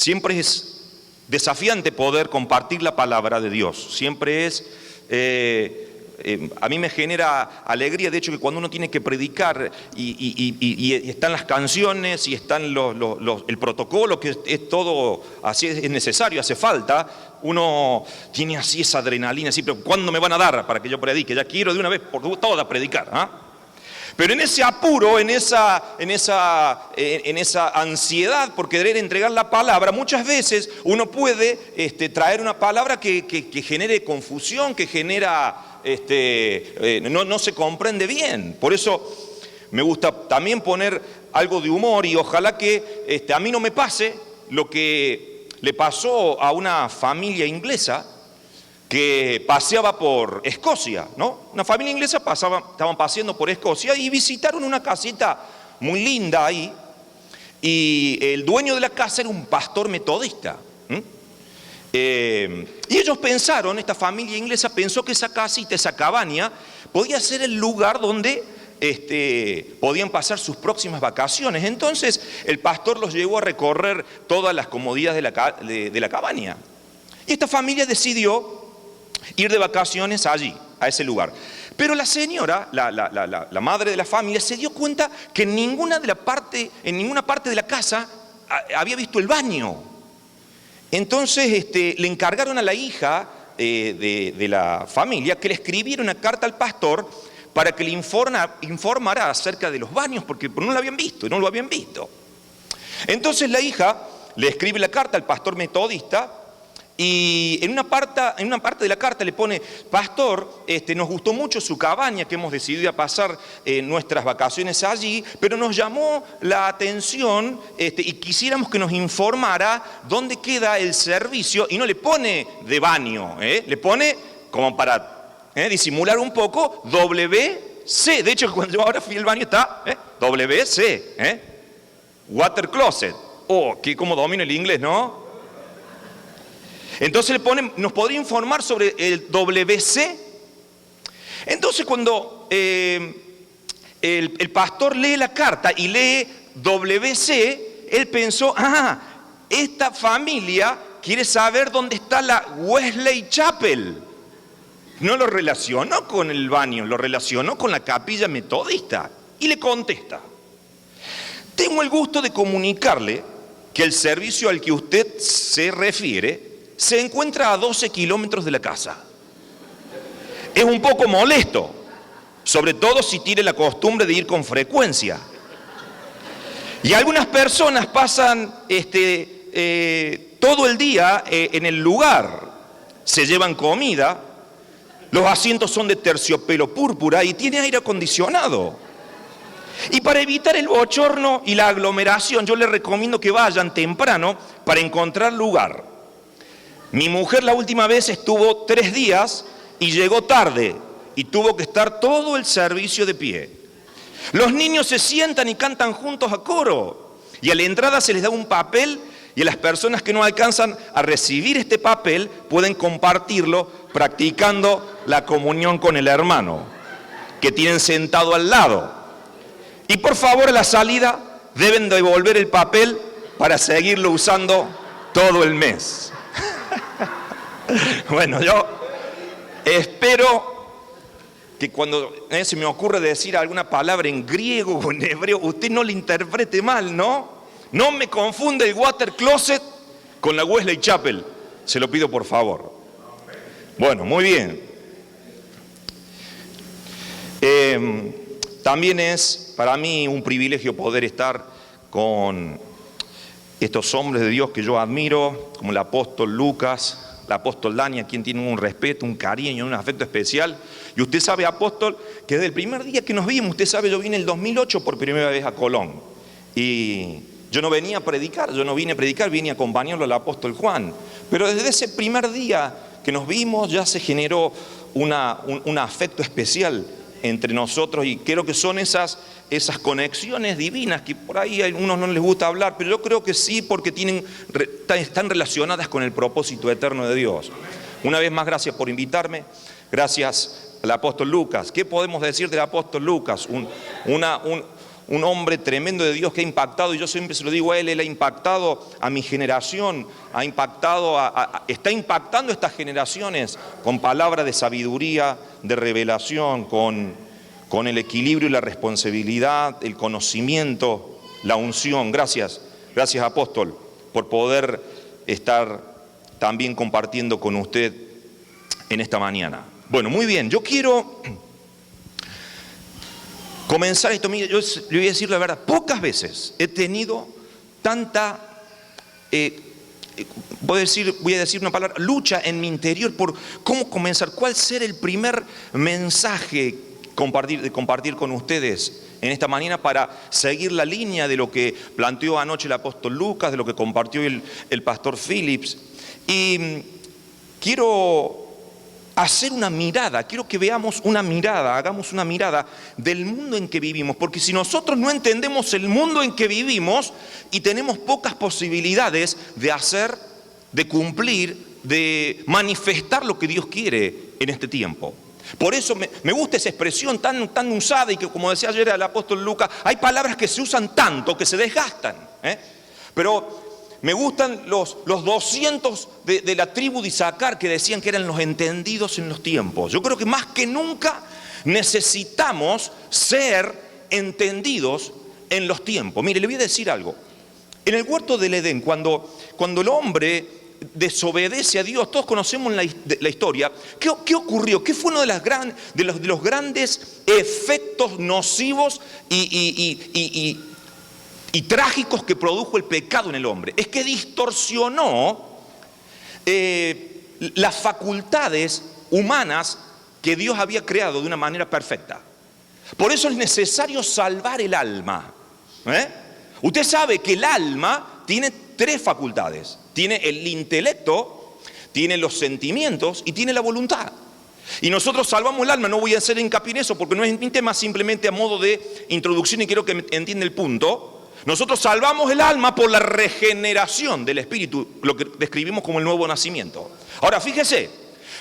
Siempre es desafiante poder compartir la palabra de Dios. Siempre es, a mí me genera alegría, de hecho, que cuando uno tiene que predicar y están las canciones y están el protocolo, que es todo, así es necesario, hace falta, uno tiene así esa adrenalina, así, pero ¿cuándo me van a dar para que yo predique? Ya quiero de una vez por todas predicar, ¿ah? Pero en ese apuro, en esa ansiedad por querer entregar la palabra, muchas veces uno puede traer una palabra que genere confusión, que genera, no se comprende bien. Por eso me gusta también poner algo de humor y ojalá que a mí no me pase lo que le pasó a una familia inglesa que paseaba por Escocia, ¿no? Una familia inglesa estaban paseando por Escocia y visitaron una casita muy linda ahí, y el dueño de la casa era un pastor metodista. Y ellos pensaron, esta familia inglesa pensó que esa casita, esa cabaña, podía ser el lugar donde podían pasar sus próximas vacaciones. Entonces el pastor los llevó a recorrer todas las comodidades de la cabaña. Y esta familia decidió ir de vacaciones allí, a ese lugar. Pero la señora, la madre de la familia, se dio cuenta que en ninguna parte de la casa había visto el baño. Entonces le encargaron a la hija de la familia que le escribiera una carta al pastor para que le informara acerca de los baños, porque no lo habían visto. Entonces la hija le escribe la carta al pastor metodista. Y en una parte de la carta le pone: pastor, nos gustó mucho su cabaña, que hemos decidido pasar nuestras vacaciones allí, pero nos llamó la atención y quisiéramos que nos informara dónde queda el servicio, y no le pone de baño, le pone como para disimular un poco, WC. De hecho, cuando yo ahora fui al baño está WC, Water Closet. Oh, que como domino el inglés, ¿no? Entonces le ponen: ¿nos podría informar sobre el WC? Entonces cuando el pastor lee la carta y lee WC, él pensó: esta familia quiere saber dónde está la Wesley Chapel. No lo relacionó con el baño, lo relacionó con la capilla metodista. Y le contesta: tengo el gusto de comunicarle que el servicio al que usted se refiere se encuentra a 12 kilómetros de la casa. Es un poco molesto, sobre todo si tiene la costumbre de ir con frecuencia. Y algunas personas pasan todo el día en el lugar, se llevan comida, los asientos son de terciopelo púrpura y tiene aire acondicionado. Y para evitar el bochorno y la aglomeración, yo les recomiendo que vayan temprano para encontrar lugar. Mi mujer la última vez estuvo 3 días y llegó tarde y tuvo que estar todo el servicio de pie. Los niños se sientan y cantan juntos a coro, y a la entrada se les da un papel, y a las personas que no alcanzan a recibir este papel pueden compartirlo practicando la comunión con el hermano que tienen sentado al lado. Y por favor, a la salida deben devolver el papel para seguirlo usando todo el mes. Bueno, yo espero que cuando se me ocurre decir alguna palabra en griego o en hebreo, usted no la interprete mal, ¿no? No me confunde el Water Closet con la Wesley Chapel. Se lo pido por favor. Bueno, muy bien. También es para mí un privilegio poder estar con estos hombres de Dios que yo admiro, como el apóstol Lucas, el apóstol Dani, a quien tiene un respeto, un cariño, un afecto especial. Y usted sabe, apóstol, que desde el primer día que nos vimos, usted sabe, yo vine en el 2008 por primera vez a Colón. Y yo no venía a predicar, vine a acompañarlo al apóstol Juan. Pero desde ese primer día que nos vimos ya se generó un afecto especial entre nosotros, y creo que son esas conexiones divinas que por ahí a algunos no les gusta hablar, pero yo creo que sí, porque están relacionadas con el propósito eterno de Dios. Una vez más, gracias por invitarme. Gracias al apóstol Lucas. ¿Qué podemos decir del apóstol Lucas? un hombre tremendo de Dios que ha impactado, y yo siempre se lo digo a él, él ha impactado a mi generación, ha impactado está impactando a estas generaciones con palabras de sabiduría, de revelación, con el equilibrio y la responsabilidad, el conocimiento, la unción. Gracias apóstol, por poder estar también compartiendo con usted en esta mañana. Bueno, muy bien, yo quiero comenzar esto. Mire, yo le voy a decir la verdad, pocas veces he tenido tanta, voy a decir una palabra, lucha en mi interior por cómo comenzar, cuál ser el primer mensaje de compartir con ustedes en esta mañana para seguir la línea de lo que planteó anoche el apóstol Lucas, de lo que compartió el pastor Phillips. Y quiero hacer una mirada, quiero que veamos una mirada, hagamos una mirada del mundo en que vivimos, porque si nosotros no entendemos el mundo en que vivimos y tenemos pocas posibilidades de hacer, de cumplir, de manifestar lo que Dios quiere en este tiempo. Por eso me gusta esa expresión tan usada, y que, como decía ayer el apóstol Lucas, hay palabras que se usan tanto que se desgastan, pero me gustan los 200 de la tribu de Isaacar que decían que eran los entendidos en los tiempos. Yo creo que más que nunca necesitamos ser entendidos en los tiempos. Mire, le voy a decir algo. En el huerto del Edén, cuando el hombre desobedece a Dios, todos conocemos la historia. ¿Qué ocurrió? ¿Qué fue uno de los grandes efectos nocivos y trágicos que produjo el pecado en el hombre? Es que distorsionó las facultades humanas que Dios había creado de una manera perfecta. Por eso es necesario salvar el alma. Usted sabe que el alma tiene 3 facultades. Tiene el intelecto, tiene los sentimientos y tiene la voluntad. Y nosotros salvamos el alma. No voy a hacer hincapié en eso porque no es mi tema, simplemente a modo de introducción, y quiero que entienda el punto. Nosotros salvamos el alma por la regeneración del espíritu, lo que describimos como el nuevo nacimiento. Ahora, fíjese,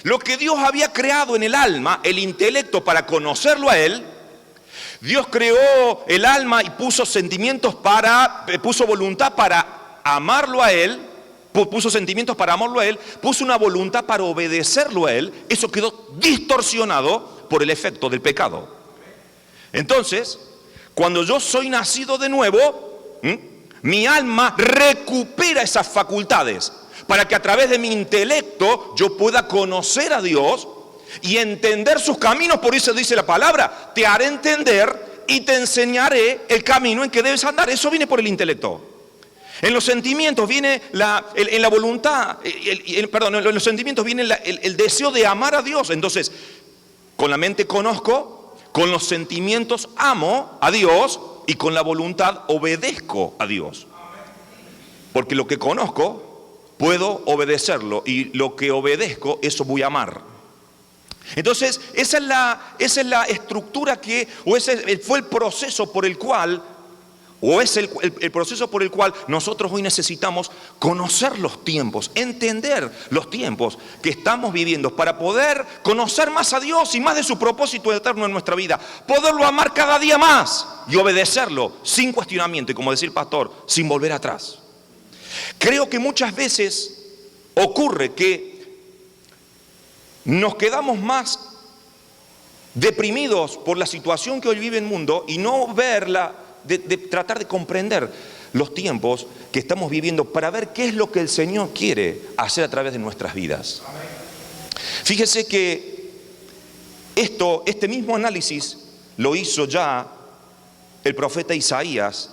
lo que Dios había creado en el alma, el intelecto para conocerlo a Él, Dios creó el alma y puso sentimientos puso voluntad para amarlo a Él, puso sentimientos para amarlo a Él, puso una voluntad para obedecerlo a Él. Eso quedó distorsionado por el efecto del pecado. Entonces, cuando yo soy nacido de nuevo, mi alma recupera esas facultades para que a través de mi intelecto yo pueda conocer a Dios y entender sus caminos. Por eso dice la palabra: te haré entender y te enseñaré el camino en que debes andar. Eso viene por el intelecto. En los sentimientos viene en la voluntad, en los sentimientos viene el deseo de amar a Dios. Entonces, con la mente conozco, con los sentimientos amo a Dios y con la voluntad obedezco a Dios. Porque lo que conozco puedo obedecerlo, y lo que obedezco, eso voy a amar. Entonces, esa es la estructura ese fue el proceso por el cual, es el proceso por el cual nosotros hoy necesitamos conocer los tiempos, entender los tiempos que estamos viviendo para poder conocer más a Dios y más de su propósito eterno en nuestra vida, poderlo amar cada día más y obedecerlo sin cuestionamiento, y como decía el pastor, sin volver atrás. Creo que muchas veces ocurre que nos quedamos más deprimidos por la situación que hoy vive el mundo y no verla, de tratar de comprender los tiempos que estamos viviendo para ver qué es lo que el Señor quiere hacer a través de nuestras vidas. Fíjese que este mismo análisis lo hizo ya el profeta Isaías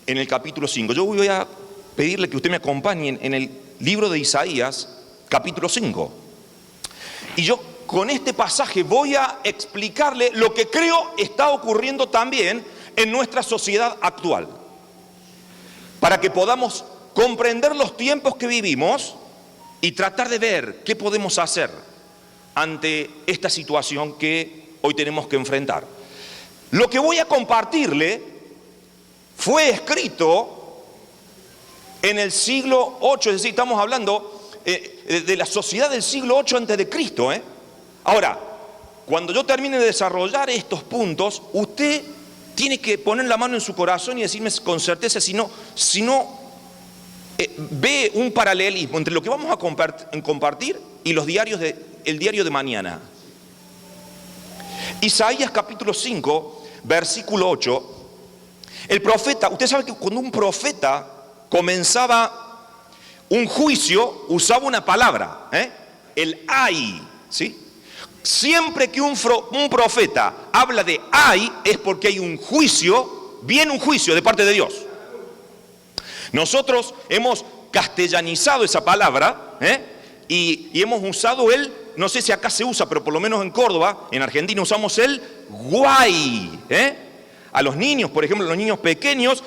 en el capítulo 5. Yo voy a pedirle que usted me acompañe en el libro de Isaías, capítulo 5. Y yo con este pasaje voy a explicarle lo que creo está ocurriendo también en nuestra sociedad actual, para que podamos comprender los tiempos que vivimos y tratar de ver qué podemos hacer ante esta situación que hoy tenemos que enfrentar. Lo que voy a compartirle fue escrito en el siglo 8, es decir, estamos hablando de la sociedad del siglo 8 antes de Cristo. Ahora, cuando yo termine de desarrollar estos puntos, usted tiene que poner la mano en su corazón y decirme con certeza, si no ve un paralelismo entre lo que vamos a compartir y el diario de mañana. Isaías capítulo 5, versículo 8. El profeta, usted sabe que cuando un profeta comenzaba un juicio, usaba una palabra, el ay, ¿sí? Siempre que un profeta habla de ay, es porque hay un juicio, viene un juicio de parte de Dios. Nosotros hemos castellanizado esa palabra, y hemos usado no sé si acá se usa, pero por lo menos en Córdoba, en Argentina, usamos el guay. A los niños, por ejemplo, los niños pequeños,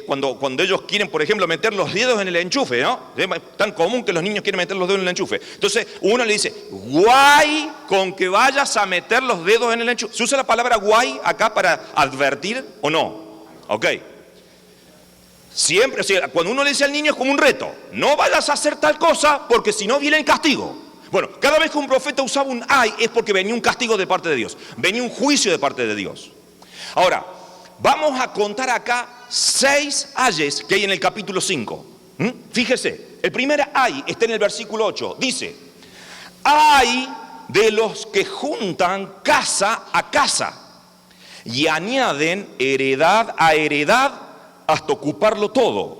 cuando ellos quieren, por ejemplo, meter los dedos en el enchufe, ¿no? Es tan común que los niños quieren meter los dedos en el enchufe. Entonces, uno le dice, guay con que vayas a meter los dedos en el enchufe. ¿Se usa la palabra guay acá para advertir o no? Ok. Siempre, o sea, cuando uno le dice al niño es como un reto. No vayas a hacer tal cosa porque si no viene el castigo. Bueno, cada vez que un profeta usaba un ay es porque venía un castigo de parte de Dios. Venía un juicio de parte de Dios. Ahora, vamos a contar acá 6 ayes que hay en el capítulo 5. Fíjese, el primer ay está en el versículo 8. Dice, ay de los que juntan casa a casa y añaden heredad a heredad hasta ocuparlo todo.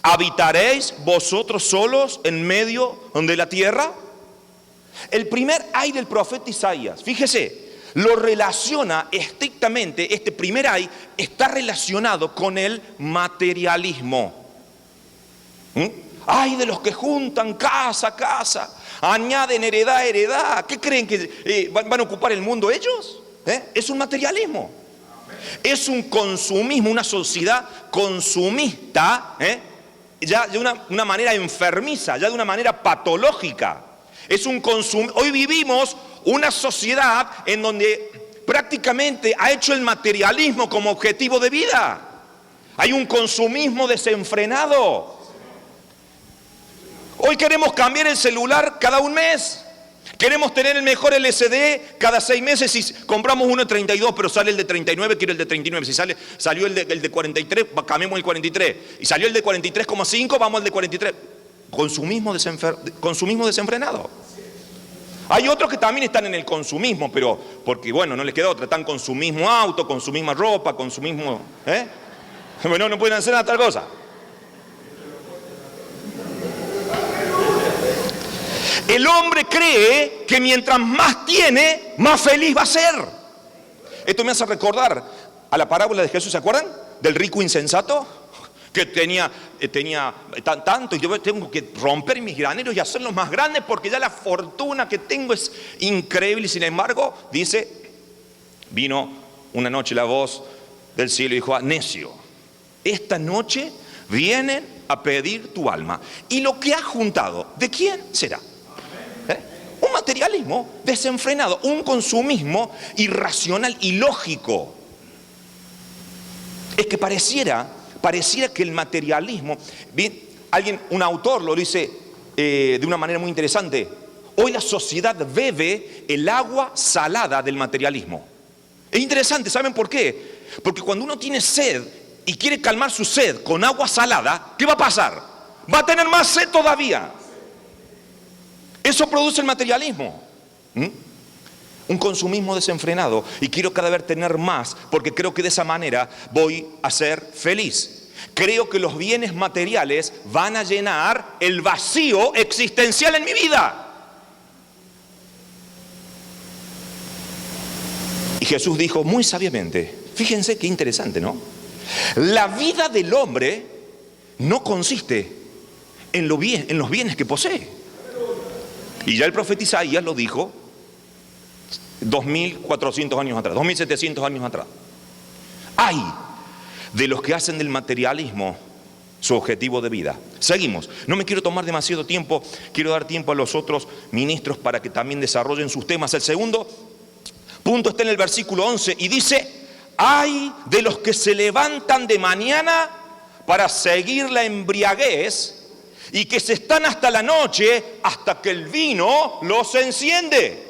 ¿Habitaréis vosotros solos en medio de la tierra? El primer ay del profeta Isaías, fíjese, lo relaciona estrictamente, este primer ay está relacionado con el materialismo. Ay de los que juntan casa a casa, añaden heredad a heredad. ¿Qué creen que van a ocupar el mundo ellos? Es un materialismo. Es un consumismo, una sociedad consumista, ya de una manera enfermiza, ya de una manera patológica. Hoy vivimos una sociedad en donde prácticamente ha hecho el materialismo como objetivo de vida. Hay un consumismo desenfrenado. Hoy queremos cambiar el celular cada un mes. Queremos tener el mejor LCD cada 6 meses. Si compramos uno de 32, pero sale el de 39, quiero el de 39. Si salió el de 43, cambiemos el 43. Y salió el de 43,5, vamos al de 43. Consumismo desenfrenado. Hay otros que también están en el consumismo, pero porque bueno, no les queda otra. Están consumismo auto, consumismo ropa, consumismo... Bueno, no pueden hacer nada tal cosa. El hombre cree que mientras más tiene, más feliz va a ser. Esto me hace recordar a la parábola de Jesús, ¿se acuerdan? Del rico insensato, que tenía tanto y yo tengo que romper mis graneros y hacerlos más grandes porque ya la fortuna que tengo es increíble. Y sin embargo, dice, vino una noche la voz del cielo y dijo, necio, esta noche vienen a pedir tu alma. Y lo que has juntado, ¿de quién será? Un materialismo desenfrenado, un consumismo irracional, ilógico. Es que pareciera que el materialismo, un autor lo dice de una manera muy interesante. Hoy la sociedad bebe el agua salada del materialismo. Es interesante, ¿saben por qué? Porque cuando uno tiene sed y quiere calmar su sed con agua salada, ¿qué va a pasar? Va a tener más sed todavía. Eso produce el materialismo. Un consumismo desenfrenado. Y quiero cada vez tener más, porque creo que de esa manera voy a ser feliz. Creo que los bienes materiales van a llenar el vacío existencial en mi vida. Y Jesús dijo muy sabiamente, fíjense qué interesante, ¿no? La vida del hombre no consiste en los bienes que posee. Y ya el profeta Isaías lo dijo 2400 años atrás, 2700 años atrás. Ay de los que hacen del materialismo su objetivo de vida. Seguimos. No me quiero tomar demasiado tiempo, quiero dar tiempo a los otros ministros para que también desarrollen sus temas. El segundo punto está en el versículo 11 y dice, ay de los que se levantan de mañana para seguir la embriaguez y que se están hasta la noche, hasta que el vino los enciende.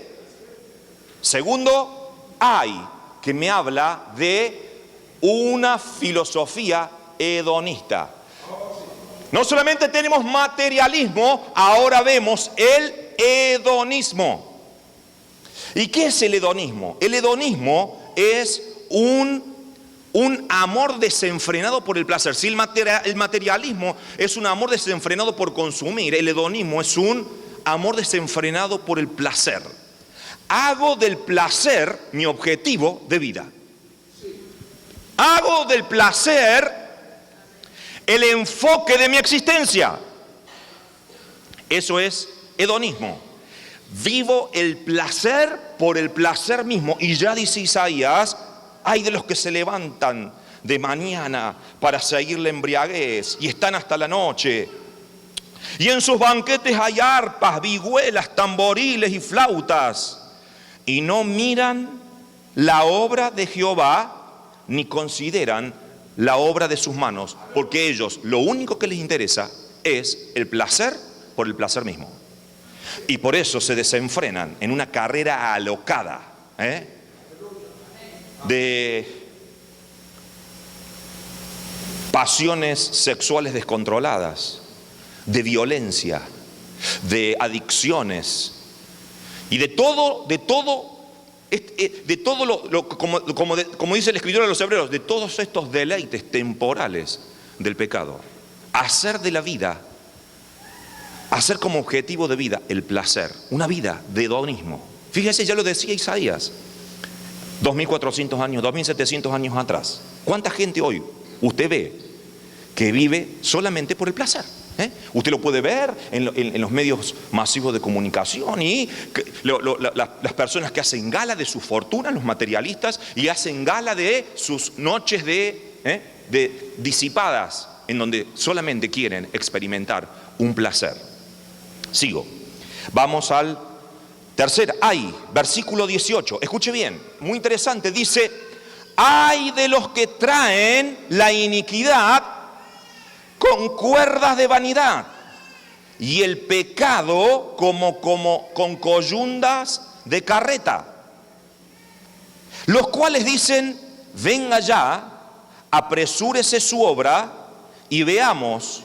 Segundo, ay, que me habla de una filosofía hedonista. No solamente tenemos materialismo, ahora vemos el hedonismo. ¿Y qué es el hedonismo? El hedonismo es un amor desenfrenado por el placer. Si el materialismo es un amor desenfrenado por consumir, el hedonismo es un amor desenfrenado por el placer. Hago del placer mi objetivo de vida. Hago del placer el enfoque de mi existencia. Eso es hedonismo. Vivo el placer por el placer mismo. Y ya dice Isaías, hay de los que se levantan de mañana para seguir la embriaguez y están hasta la noche. Y en sus banquetes hay arpas, vihuelas, tamboriles y flautas. Y no miran la obra de Jehová, ni consideran la obra de sus manos, porque ellos lo único que les interesa es el placer por el placer mismo. Y por eso se desenfrenan en una carrera alocada, de pasiones sexuales descontroladas, de violencia, de adicciones y de todo como dice el escritor de los Hebreos, de todos estos deleites temporales del pecado. Hacer de la vida, hacer como objetivo de vida el placer, una vida de hedonismo. Fíjese, ya lo decía Isaías, 2400 años, 2700 años atrás. ¿Cuánta gente hoy usted ve que vive solamente por el placer? Usted lo puede ver en los medios masivos de comunicación y las personas que hacen gala de su fortuna, los materialistas, y hacen gala de sus noches de disipadas, en donde solamente quieren experimentar un placer. Sigo. Vamos al tercer ay, versículo 18. Escuche bien, muy interesante. Dice, ay de los que traen la iniquidad con cuerdas de vanidad y el pecado como con coyundas de carreta, los cuales dicen, venga ya, apresúrese su obra y veamos,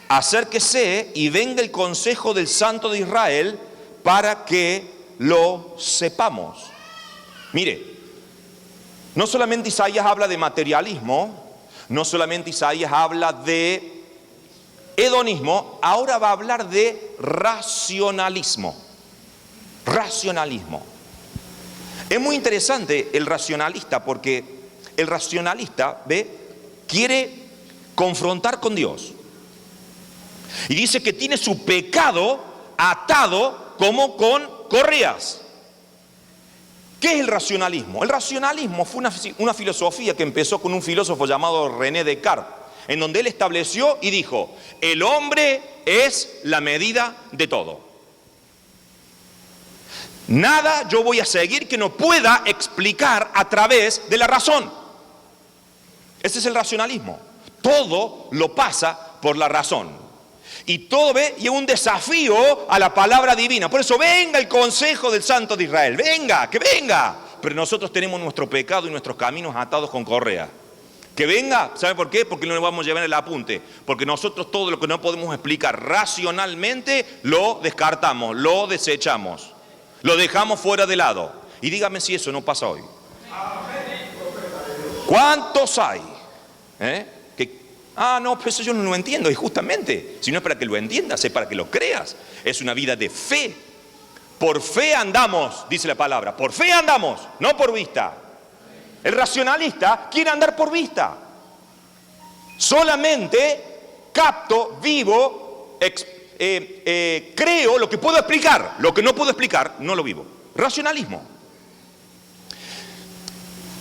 acérquese y venga el consejo del Santo de Israel para que lo sepamos. Mire, no solamente Isaías habla de materialismo, no solamente Isaías habla de hedonismo, ahora va a hablar de racionalismo. Racionalismo. Es muy interesante el racionalista, porque el racionalista, quiere confrontar con Dios. Y dice que tiene su pecado atado como con correas. ¿Qué es el racionalismo? El racionalismo fue una filosofía que empezó con un filósofo llamado René Descartes, en donde él estableció y dijo, el hombre es la medida de todo. Nada yo voy a seguir que no pueda explicar a través de la razón. Ese es el racionalismo. Todo lo pasa por la razón. Y todo y es un desafío a la palabra divina. Por eso venga el consejo del Santo de Israel. Venga, que venga. Pero nosotros tenemos nuestro pecado y nuestros caminos atados con correa. Que venga, ¿sabe por qué? Porque no le vamos a llevar el apunte. Porque nosotros todo lo que no podemos explicar racionalmente lo descartamos, lo desechamos. Lo dejamos fuera de lado. Y dígame si eso no pasa hoy. ¿Cuántos hay? No, pues eso yo no lo entiendo. Y justamente, si no es para que lo entiendas, es para que lo creas. Es una vida de fe. Por fe andamos, dice la palabra. Por fe andamos, no por vista. El racionalista quiere andar por vista. Solamente capto, vivo, creo lo que puedo explicar. Lo que no puedo explicar, no lo vivo. Racionalismo.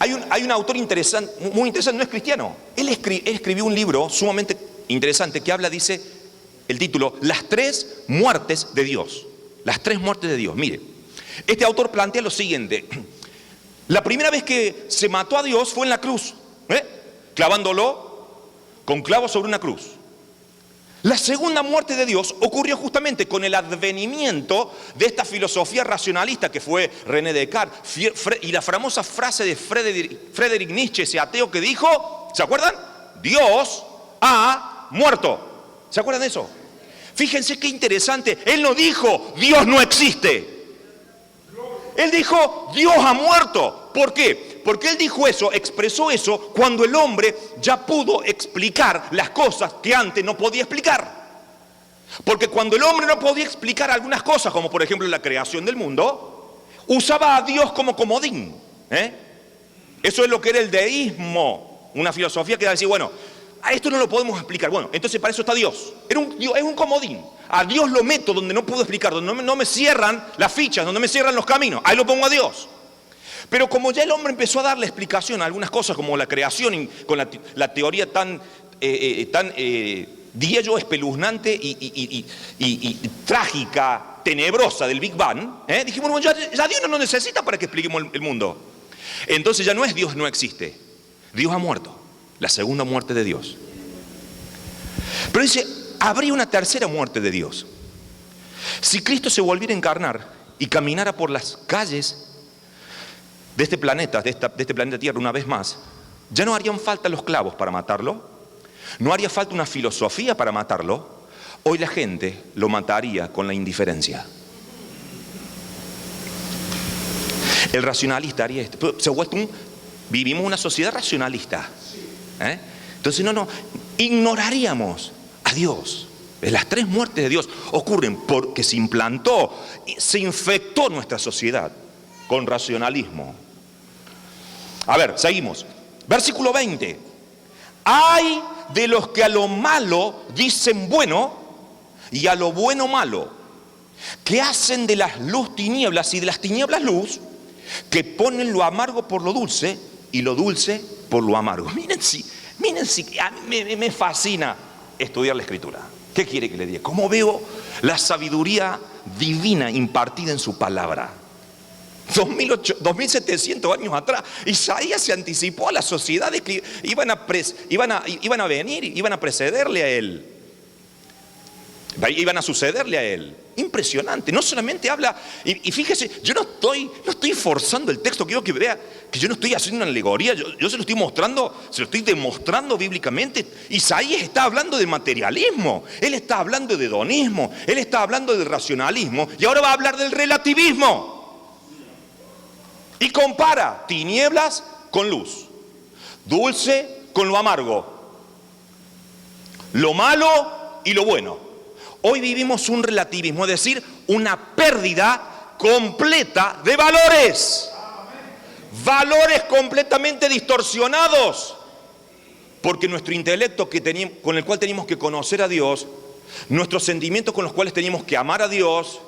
Hay un autor interesante, muy interesante, no es cristiano. Él escribió un libro sumamente interesante que habla, dice, el título, Las tres muertes de Dios. Las tres muertes de Dios. Mire, este autor plantea lo siguiente. La primera vez que se mató a Dios fue en la cruz, clavándolo con clavos sobre una cruz. La segunda muerte de Dios ocurrió justamente con el advenimiento de esta filosofía racionalista que fue René Descartes y la famosa frase de Friedrich Nietzsche, ese ateo que dijo, ¿se acuerdan? Dios ha muerto. ¿Se acuerdan de eso? Fíjense qué interesante, él no dijo Dios no existe. Él dijo Dios ha muerto. ¿Por qué? Porque él dijo eso, expresó eso cuando el hombre ya pudo explicar las cosas que antes no podía explicar. Porque cuando el hombre no podía explicar algunas cosas, como por ejemplo la creación del mundo, usaba a Dios como comodín. Eso es lo que era el deísmo, una filosofía que decía, bueno, a esto no lo podemos explicar. Bueno, entonces para eso está Dios. Es un comodín. A Dios lo meto donde no puedo explicar, donde no me cierran las fichas, donde me cierran los caminos. Ahí lo pongo a Dios. Pero como ya el hombre empezó a darle explicación a algunas cosas, como la creación, con la teoría tan diría yo, espeluznante y trágica, tenebrosa del Big Bang, dijimos, bueno, ya Dios no nos necesita para que expliquemos el mundo. Entonces ya no es Dios no existe, Dios ha muerto, la segunda muerte de Dios. Pero dice, habría una tercera muerte de Dios. Si Cristo se volviera a encarnar y caminara por las calles de este planeta, de este planeta Tierra una vez más, ya no harían falta los clavos para matarlo, no haría falta una filosofía para matarlo. Hoy la gente lo mataría con la indiferencia. El racionalista haría esto. Vivimos una sociedad racionalista. Entonces ignoraríamos a Dios. Las tres muertes de Dios ocurren porque se implantó, se infectó nuestra sociedad con racionalismo. A ver, seguimos. Versículo 20. Hay de los que a lo malo dicen bueno y a lo bueno malo, que hacen de las luz tinieblas y de las tinieblas luz, que ponen lo amargo por lo dulce y lo dulce por lo amargo. Miren si a mí me fascina estudiar la Escritura. ¿Qué quiere que le diga? ¿Cómo veo la sabiduría divina impartida en su palabra? 2700 años atrás, Isaías se anticipó a las sociedades que iban a venir, iban a precederle a él, iban a sucederle a él. Impresionante. No solamente habla, y fíjese, yo no estoy forzando el texto, quiero que vea que yo no estoy haciendo una alegoría, yo se lo estoy mostrando, se lo estoy demostrando bíblicamente. Isaías está hablando de materialismo, él está hablando de hedonismo, él está hablando de racionalismo, y ahora va a hablar del relativismo. Y compara tinieblas con luz, dulce con lo amargo, lo malo y lo bueno. Hoy vivimos un relativismo, es decir, una pérdida completa de valores. Valores completamente distorsionados. Porque nuestro intelecto con el cual teníamos que conocer a Dios, nuestros sentimientos con los cuales teníamos que amar a Dios,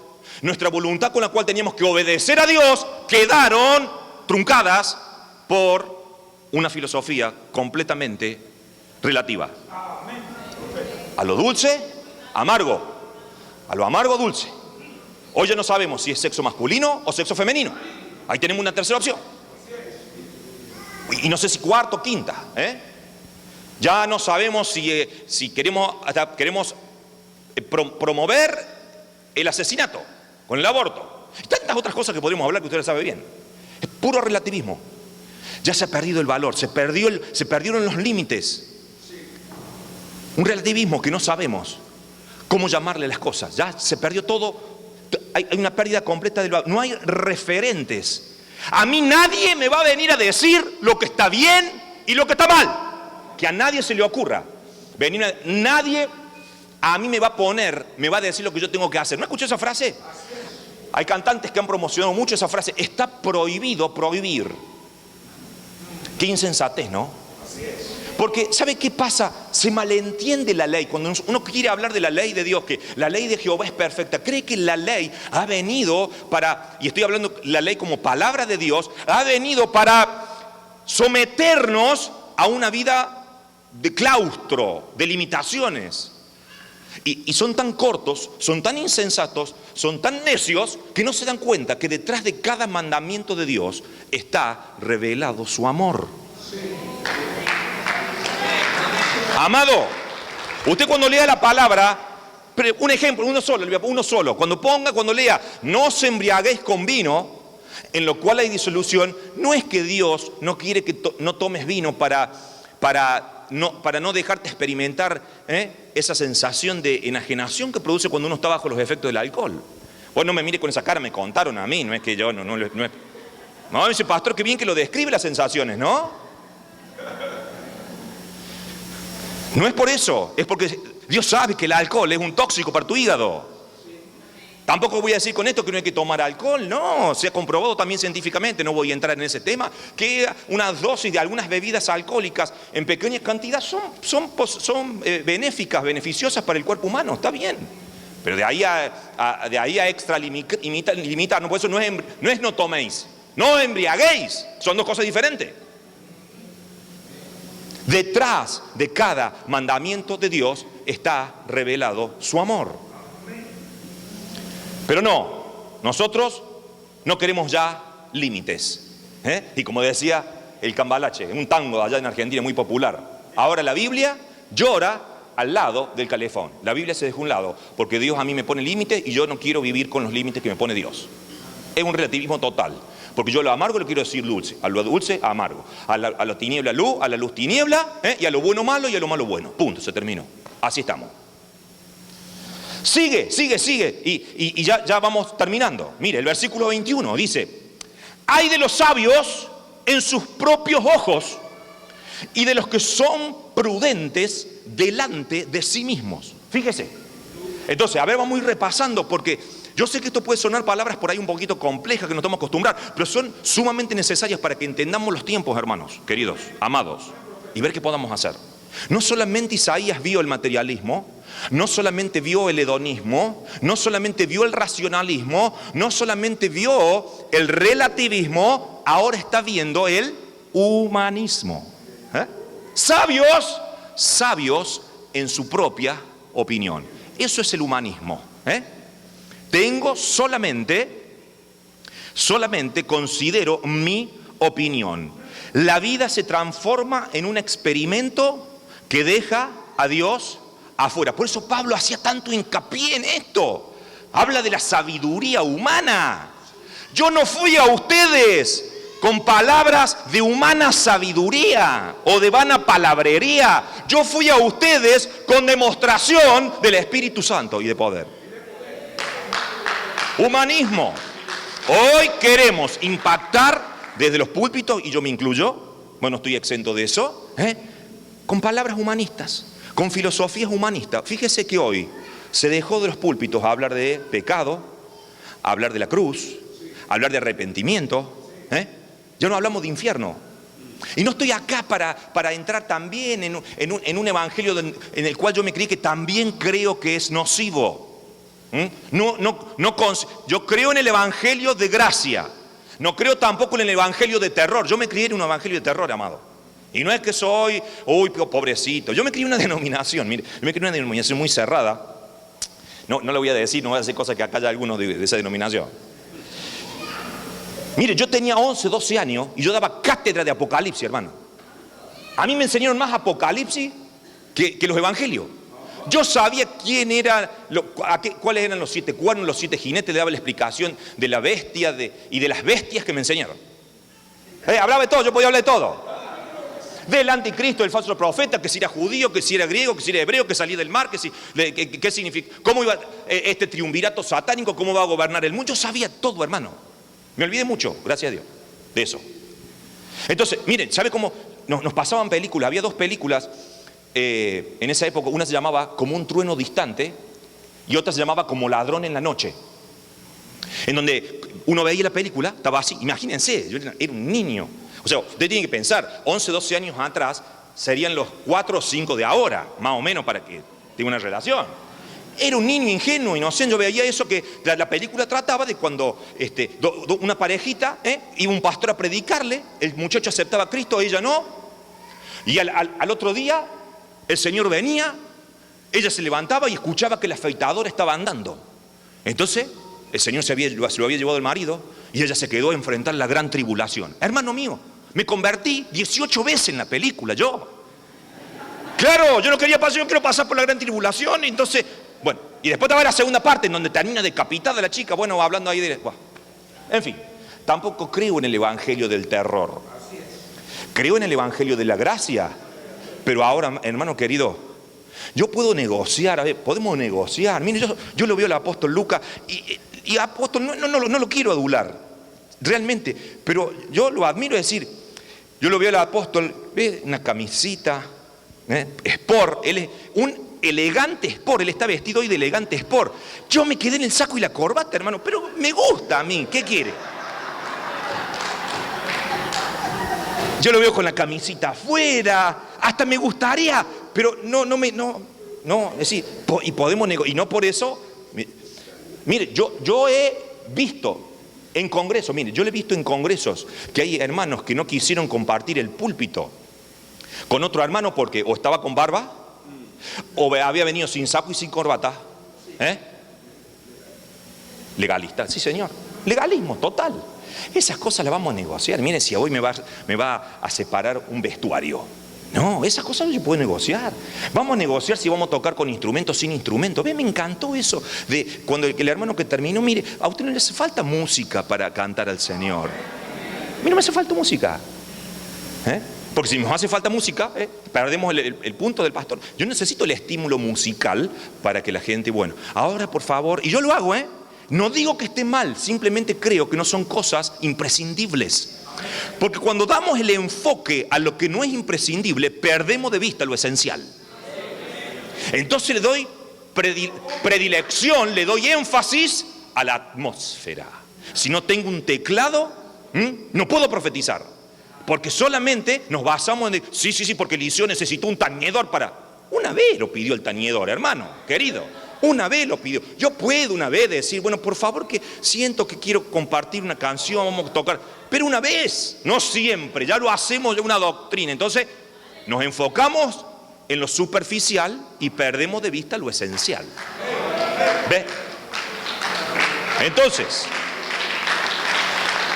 nuestra voluntad con la cual teníamos que obedecer a Dios, quedaron truncadas por una filosofía completamente relativa. A lo dulce, amargo. A lo amargo, dulce. Hoy ya no sabemos si es sexo masculino o sexo femenino. Ahí tenemos una tercera opción. Y no sé si cuarta o quinta. Ya no sabemos si queremos promover el asesinato con el aborto. Y tantas otras cosas que podríamos hablar que ustedes saben bien. Es puro relativismo. Ya se ha perdido el valor, se perdieron los límites. Un relativismo que no sabemos cómo llamarle las cosas. Ya se perdió todo. Hay una pérdida completa del valor. No hay referentes. A mí nadie me va a venir a decir lo que está bien y lo que está mal. Que a nadie se le ocurra. Nadie a mí me va a decir lo que yo tengo que hacer. ¿No escuché esa frase? Hay cantantes que han promocionado mucho esa frase. Está prohibido prohibir. Qué insensatez, ¿no? Porque, ¿sabe qué pasa? Se malentiende la ley. Cuando uno quiere hablar de la ley de Dios, que la ley de Jehová es perfecta, cree que la ley ha venido para, y estoy hablando la ley como palabra de Dios, ha venido para someternos a una vida de claustro, de limitaciones. Y son tan cortos, son tan insensatos, son tan necios, que no se dan cuenta que detrás de cada mandamiento de Dios está revelado su amor. Amado, Usted cuando lea la palabra, un ejemplo, uno solo, cuando lea, no os embriaguéis con vino, en lo cual hay disolución, no es que Dios no quiere que no tomes vino para no dejarte experimentar esa sensación de enajenación que produce cuando uno está bajo los efectos del alcohol. Vos no me mire con esa cara, me contaron a mí, no es que yo no es. No, dice pastor, qué bien que lo describe las sensaciones, ¿no? No es por eso, es porque Dios sabe que el alcohol es un tóxico para tu hígado. Tampoco voy a decir con esto que no hay que tomar alcohol, no, se ha comprobado también científicamente, no voy a entrar en ese tema, que una dosis de algunas bebidas alcohólicas en pequeña cantidad son benéficas, beneficiosas para el cuerpo humano, está bien. Pero de ahí a extralimitar, no, por eso no es no toméis, no embriaguéis, son dos cosas diferentes. Detrás de cada mandamiento de Dios está revelado su amor. Pero no, nosotros no queremos ya límites. Y como decía el cambalache, un tango allá en Argentina muy popular. Ahora la Biblia llora al lado del calefón. La Biblia se dejó a un lado porque Dios a mí me pone límites y yo no quiero vivir con los límites que me pone Dios. Es un relativismo total. Porque yo a lo amargo le quiero decir dulce, a lo dulce amargo, a la tiniebla luz, a la luz tiniebla, y a lo bueno malo y a lo malo bueno. Punto, se terminó. Así estamos. Sigue. Y ya vamos terminando. Mire, el versículo 21 dice: hay de los sabios en sus propios ojos y de los que son prudentes delante de sí mismos. Fíjese. Entonces, a ver, vamos a ir repasando porque yo sé que esto puede sonar palabras por ahí un poquito complejas que nos estamos acostumbrados, pero son sumamente necesarias para que entendamos los tiempos, hermanos, queridos, amados, y ver qué podamos hacer. No solamente Isaías vio el materialismo, no solamente vio el hedonismo, no solamente vio el racionalismo, no solamente vio el relativismo, ahora está viendo el humanismo. Sabios en su propia opinión. Eso es el humanismo. Solamente considero mi opinión. La vida se transforma en un experimento que deja a Dios afuera. Por eso Pablo hacía tanto hincapié en esto. Habla de la sabiduría humana. Yo no fui a ustedes con palabras de humana sabiduría o de vana palabrería. Yo fui a ustedes con demostración del Espíritu Santo y de poder. Humanismo. Hoy queremos impactar desde los púlpitos, y yo me incluyo, bueno, estoy exento de eso, con palabras humanistas, con filosofías humanistas. Fíjese que hoy se dejó de los púlpitos a hablar de pecado, a hablar de la cruz, a hablar de arrepentimiento. Ya no hablamos de infierno. Y no estoy acá para entrar también en un evangelio en el cual yo me creí que también creo que es nocivo. Yo creo en el evangelio de gracia. No creo tampoco en el evangelio de terror. Yo me crié en un evangelio de terror, amado. Y no es que soy, uy, pobrecito. Yo me crié en una denominación, mire, yo me crié en una denominación muy cerrada. No le voy a decir, no voy a decir cosas que acá haya algunos de esa denominación. Mire, yo tenía 11, 12 años y yo daba cátedra de Apocalipsis, hermano. A mí me enseñaron más Apocalipsis que los evangelios. Yo sabía quién era, cuáles eran los 7 cuernos, los 7 jinetes, le daba la explicación de la bestia y de las bestias que me enseñaron. Hablaba de todo, yo podía hablar de todo. Del anticristo, del falso profeta, que si era judío, que si era griego, que si era hebreo, que salía del mar, qué significa, cómo iba este triunvirato satánico, cómo va a gobernar el mundo. Yo sabía todo, hermano. Me olvidé mucho, gracias a Dios, de eso. Entonces, miren, ¿sabe cómo nos pasaban películas? Había 2 películas en esa época. Una se llamaba Como un trueno distante y otra se llamaba Como ladrón en la noche. En donde uno veía la película, estaba así, imagínense, yo era un niño. O sea, usted tiene que pensar, 11, 12 años atrás serían los 4 o 5 de ahora, más o menos, para que tenga una relación. Era un niño ingenuo, inocente. Yo veía eso que la película trataba de cuando una parejita, iba un pastor a predicarle, el muchacho aceptaba a Cristo, ella no. Y al otro día, el Señor venía, ella se levantaba y escuchaba que el afeitador estaba andando. Entonces, el Señor se lo había llevado el marido y ella se quedó a enfrentar la gran tribulación. Hermano mío, me convertí 18 veces en la película, yo. Claro, yo no quería pasar, yo quiero pasar por la gran tribulación. Y entonces, bueno, y después estaba la segunda parte en donde termina decapitada la chica. Bueno, hablando ahí de... Bueno, en fin, tampoco creo en el evangelio del terror. Creo en el evangelio de la gracia. Pero ahora, hermano querido, yo puedo negociar, a ver, podemos negociar. Mire, yo lo veo al apóstol Lucas y apóstol, no lo quiero adular, realmente, pero yo lo admiro, es decir, yo lo veo al apóstol, ve una camisita, sport, él es un elegante sport, él está vestido hoy de elegante sport. Yo me quedé en el saco y la corbata, hermano, pero me gusta a mí, ¿qué quiere? Yo lo veo con la camisita afuera, hasta me gustaría, pero no, es decir, y podemos negociar, y no por eso, mire, yo he visto en congresos, mire, yo le he visto en congresos que hay hermanos que no quisieron compartir el púlpito con otro hermano porque o estaba con barba, o había venido sin saco y sin corbata, legalista, sí señor, legalismo total. Esas cosas las vamos a negociar. Mire, si hoy me va a separar un vestuario. No, esas cosas no se pueden negociar. Vamos a negociar si vamos a tocar con instrumentos, sin instrumentos. Ve, me encantó eso de cuando el hermano que terminó, mire, a usted no le hace falta música para cantar al Señor. A mí no me hace falta música. Porque si nos hace falta música, perdemos el punto del pastor. Yo necesito el estímulo musical para que la gente, bueno, ahora por favor, y yo lo hago, no digo que esté mal, simplemente creo que no son cosas imprescindibles. Porque cuando damos el enfoque a lo que no es imprescindible, perdemos de vista lo esencial. Entonces le doy predilección, le doy énfasis a la atmósfera. Si no tengo un teclado, no puedo profetizar. Porque solamente nos basamos en... Sí, porque Eliseo necesitó un tañedor para... Una vez lo pidió el tañedor, hermano, querido. Una vez lo pidió. Yo puedo una vez decir, bueno, por favor, que siento que quiero compartir una canción, vamos a tocar. Pero una vez, no siempre, ya lo hacemos de una doctrina. Entonces, nos enfocamos en lo superficial y perdemos de vista lo esencial. ¿Ves? Entonces,